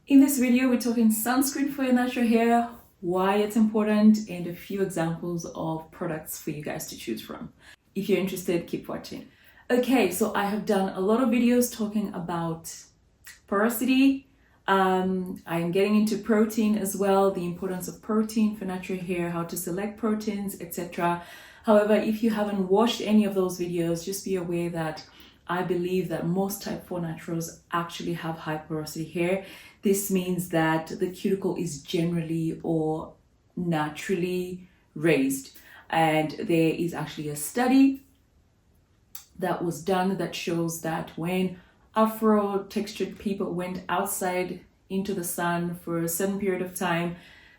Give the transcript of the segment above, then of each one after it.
In this video, we're talking sunscreen for your natural hair, why it's important, and a few examples of products for you guys to choose from. If you're interested, keep watching. Okay, so I have done a lot of videos talking about porosity. I'm getting into protein as well, the importance of protein for natural hair, how to select proteins, etc. However, if you haven't watched any of those videos, just be aware that I believe that most type 4 naturals actually have high porosity hair. This means that the cuticle is generally or naturally raised. And there is actually a study that was done that shows that when afro textured people went outside into the sun for a certain period of time,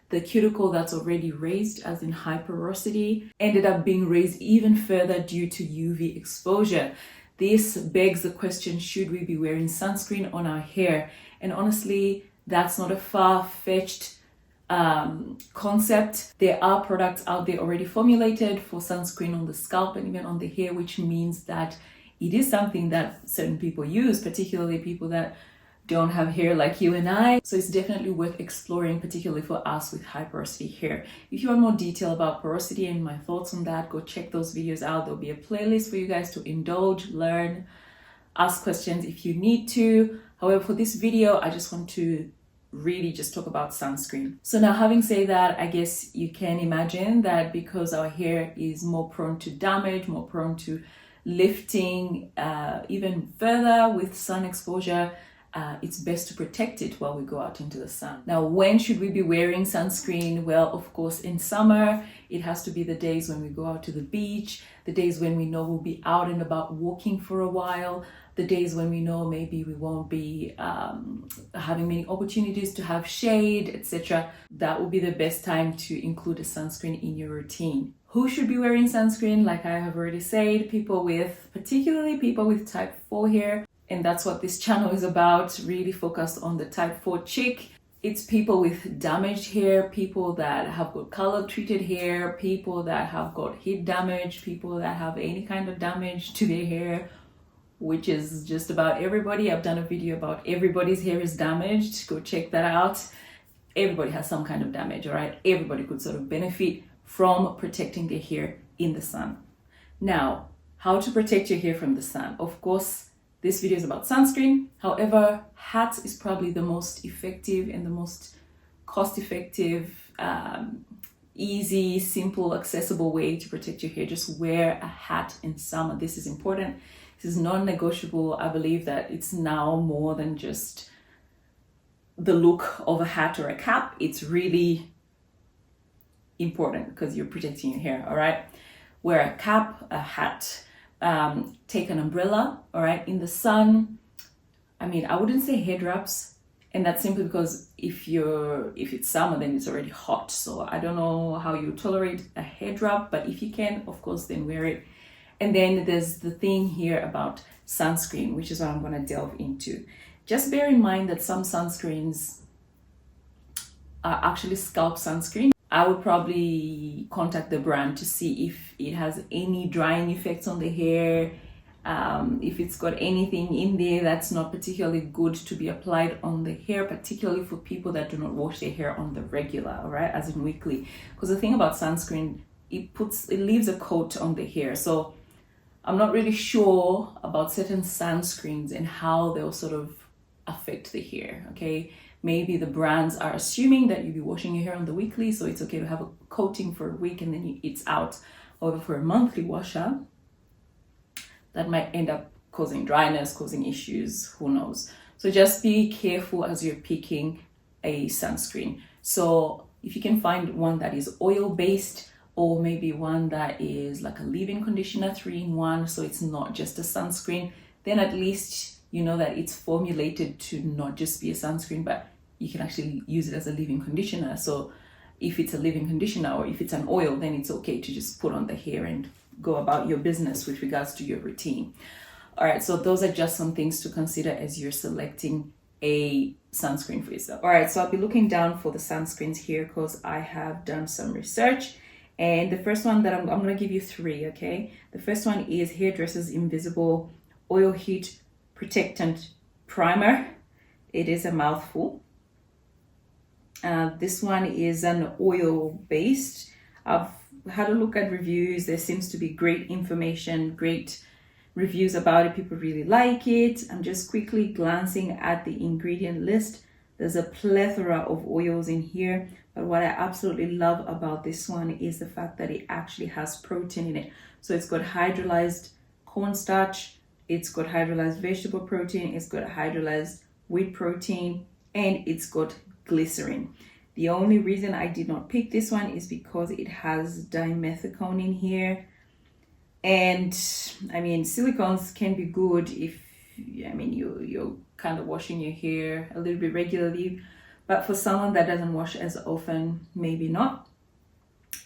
the cuticle that's already raised, as in high porosity, ended up being raised even further due to UV exposure. This begs the question, should we be wearing sunscreen on our hair? And honestly, that's not a far-fetched concept. There are products out there already formulated for sunscreen on the scalp and even on the hair, which means that it is something that certain people use, particularly people that don't have hair like you and I. So it's definitely worth exploring, particularly for us with high porosity hair. If you want more detail about porosity and my thoughts on that, go check those videos out. There'll be a playlist for you guys to indulge, learn, ask questions if you need to. However, for this video, I just want to really just talk about sunscreen. So now, having said that, I guess you can imagine that because our hair is more prone to damage, more prone to lifting even further with sun exposure, it's best to protect it while we go out into the sun. Now, when should we be wearing sunscreen? Well, of course, in summer, it has to be the days when we go out to the beach, the days when we know we'll be out and about walking for a while, the days when we know maybe we won't be having many opportunities to have shade, etc. That will be the best time to include a sunscreen in your routine. Who should be wearing sunscreen? Like I have already said, particularly people with type 4 hair. And that's what this channel is about, really focused on the type 4 chick. It's people with damaged hair, people that have got color treated hair, people that have got heat damage, people that have any kind of damage to their hair, which is just about everybody. I've done a video about everybody's hair is damaged. Go check that out. Everybody has some kind of damage, all right? Everybody could sort of benefit from protecting their hair in the sun. Now, how to protect your hair from the sun? Of course, this video is about sunscreen. However, hat is probably the most effective and the most cost-effective, easy, simple, accessible way to protect your hair. Just wear a hat in summer. This is important. This is non-negotiable. I believe that it's now more than just the look of a hat or a cap. It's really important because you're protecting your hair, all right? Wear a cap, a hat. Take an umbrella, all right, in the sun. I mean, I wouldn't say head wraps, and that's simply because if it's summer, then it's already hot. So I don't know how you tolerate a head wrap, but if you can, of course, then wear it. And then there's the thing here about sunscreen, which is what I'm going to delve into. Just bear in mind that some sunscreens are actually scalp sunscreen. I would probably contact the brand to see if it has any drying effects on the hair, if it's got anything in there that's not particularly good to be applied on the hair, particularly for people that do not wash their hair on the regular, all right, as in weekly. Because the thing about sunscreen, it leaves a coat on the hair. So I'm not really sure about certain sunscreens and how they'll sort of affect the hair, okay? Maybe the brands are assuming that you'll be washing your hair on the weekly, so it's okay to have a coating for a week and then it's out. However, for a monthly washer, that might end up causing dryness, causing issues, who knows. So just be careful as you're picking a sunscreen. So if you can find one that is oil-based, or maybe one that is like a leave-in conditioner 3-in-1, so it's not just a sunscreen, then at least you know that it's formulated to not just be a sunscreen, but you can actually use it as a leave-in conditioner. So if it's a leave-in conditioner or if it's an oil, then it's okay to just put on the hair and go about your business with regards to your routine. All right, so those are just some things to consider as you're selecting a sunscreen for yourself. All right, so I'll be looking down for the sunscreens here because I have done some research. And the first one that I'm going to give you 3, okay? The first one is Hairdress's Invisible Oil Heat Protectant Primer. It is a mouthful. This one is an oil based. I've had a look at reviews. There seems to be great information, great reviews about it. People really like it. I'm just quickly glancing at the ingredient list. There's a plethora of oils in here, but what I absolutely love about this one is the fact that it actually has protein in it. So it's got hydrolyzed cornstarch, it's got hydrolyzed vegetable protein, it's got hydrolyzed wheat protein, and it's got glycerin. The only reason I did not pick this one is because it has dimethicone in here. And I mean, silicones can be good if, I mean, you're kind of washing your hair a little bit regularly, but for someone that doesn't wash as often, maybe not.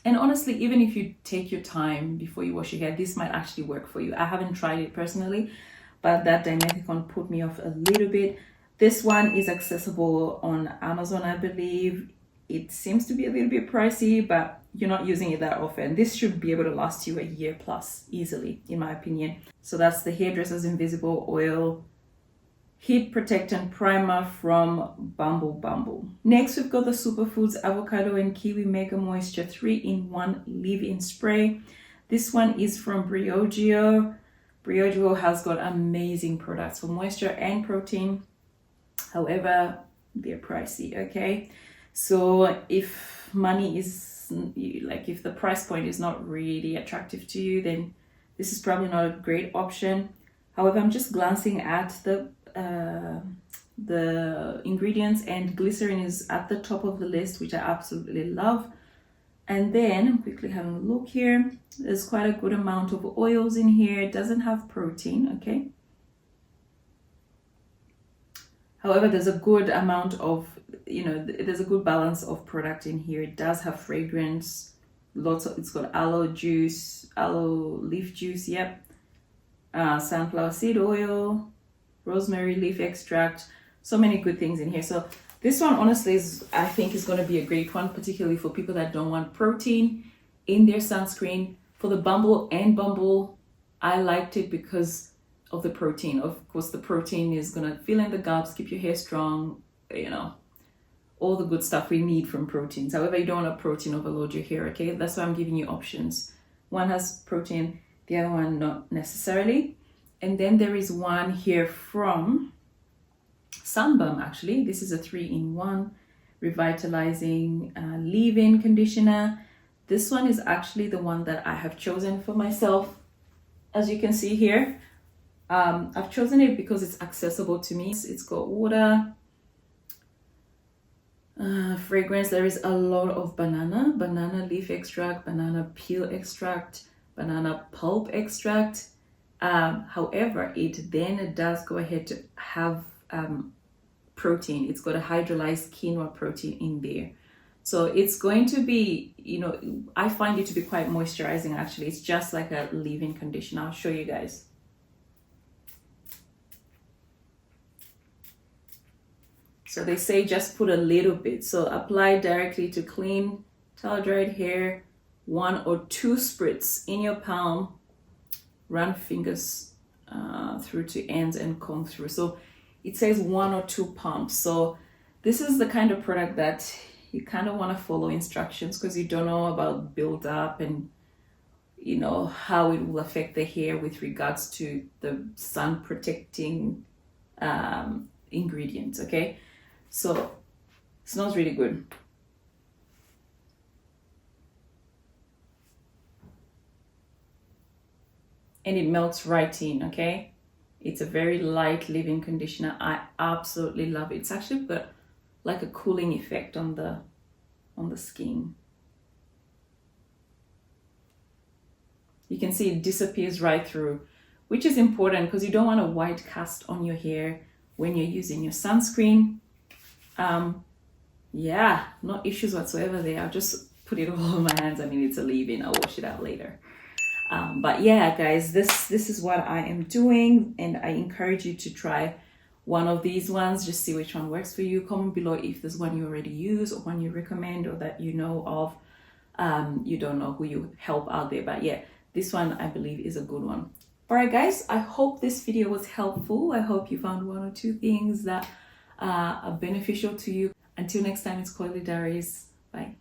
And honestly, even if you take your time before you wash your hair, this might actually work for you. I haven't tried it personally, but that dimethicone put me off a little bit. This one is accessible on Amazon, I believe. It seems to be a little bit pricey, but you're not using it that often. This should be able to last you a year plus easily, in my opinion. So that's the Hairdresser's Invisible Oil Heat Protectant Primer from Bumble. Next, we've got the Superfoods Avocado and Kiwi Mega Moisture 3-in-1 Leave-In Spray. This one is from Briogeo. Briogeo has got amazing products for moisture and protein. However, they're pricey, okay? So if money is, like if the price point is not really attractive to you, then this is probably not a great option. However, I'm just glancing at the ingredients, and glycerin is at the top of the list, which I absolutely love. And then I'm quickly having a look here. There's quite a good amount of oils in here. It doesn't have protein, okay? However, there's a good amount of, there's a good balance of product in here. It does have fragrance, it's got aloe juice, aloe leaf juice, yep. Sunflower seed oil, rosemary leaf extract, so many good things in here. So this one honestly I think is going to be a great one, particularly for people that don't want protein in their sunscreen. For the Bumble, I liked it because of the protein. Of course, the protein is going to fill in the gaps, keep your hair strong, all the good stuff we need from proteins. However, you don't want to protein overload your hair, okay? That's why I'm giving you options. One has protein, the other one not necessarily. And then there is one here from Sunbum, actually. This is a 3-in-1 revitalizing leave-in conditioner. This one is actually the one that I have chosen for myself. As you can see here, I've chosen it because it's accessible to me. It's got water, fragrance. There is a lot of banana leaf extract, banana peel extract, banana pulp extract. However, it then does go ahead to have protein. It's got a hydrolyzed quinoa protein in there. So it's going to be, I find it to be quite moisturizing actually. It's just like a leave-in conditioner. I'll show you guys. So they say just put a little bit. So apply directly to clean, towel-dried hair, 1 or 2 spritz in your palm. Run fingers through to ends and comb through. So it says 1 or 2 pumps. So this is the kind of product that you kind of want to follow instructions because you don't know about build up and how it will affect the hair with regards to the sun protecting ingredients. Okay, so it smells really good. And it melts right in, okay? It's a very light leave-in conditioner. I absolutely love it. It's actually got like a cooling effect on the skin. You can see it disappears right through, which is important because you don't want a white cast on your hair when you're using your sunscreen. Yeah, no issues whatsoever there. I'll just put it all on my hands. I mean, it's a leave-in. I'll wash it out later. But yeah, guys, this is what I am doing, and I encourage you to try one of these ones. Just see which one works for you. Comment below if there's one you already use or one you recommend or that you know of. You don't know who you help out there, but yeah, this one I believe is a good one. All right, guys, I hope this video was helpful. I hope you found 1 or 2 things that are beneficial to you. Until next time, it's Coily Diaries. Bye.